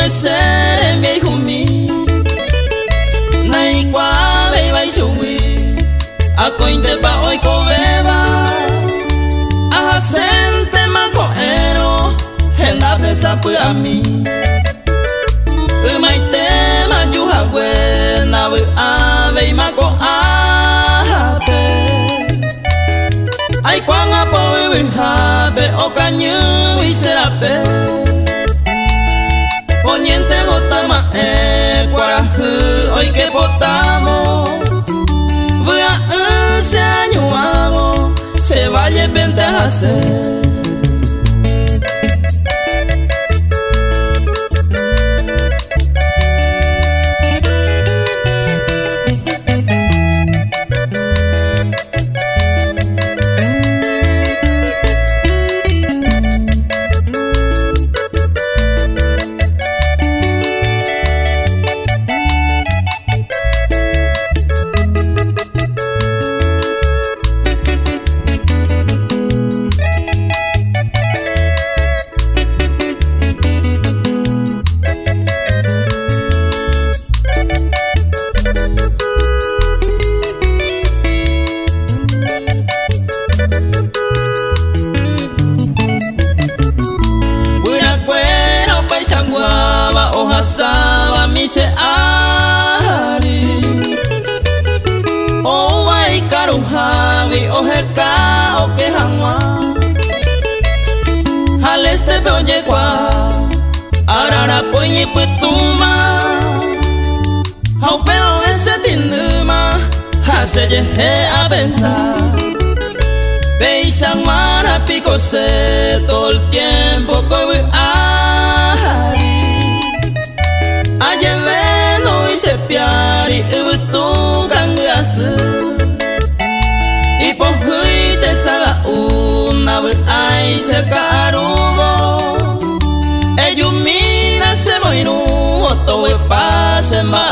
quê xe em bị hùng mi nay quá bay bay sung mi a coin te pa oi ko beba a sente ma ko ero henda pesa pu a mi mai te ma ju ha we na bu a bay ma ko a te ai quang a po we ha be o ka như we será pe poniente gota ma e para hu oi que botamos voy a ese año hago se vaya vente a hacer Saba mi se ari o ai karu hawi o heka o ke hangwa hal este pe oye kwa arara poyi putuma hau pe o ese tinduma hace ye a pensar beisa mara pico se todo el tiempo coi ari ayer veno y se piari y tu cambias y por hoy te saga una vez ay se carugo ellos mira se voy no todo pase más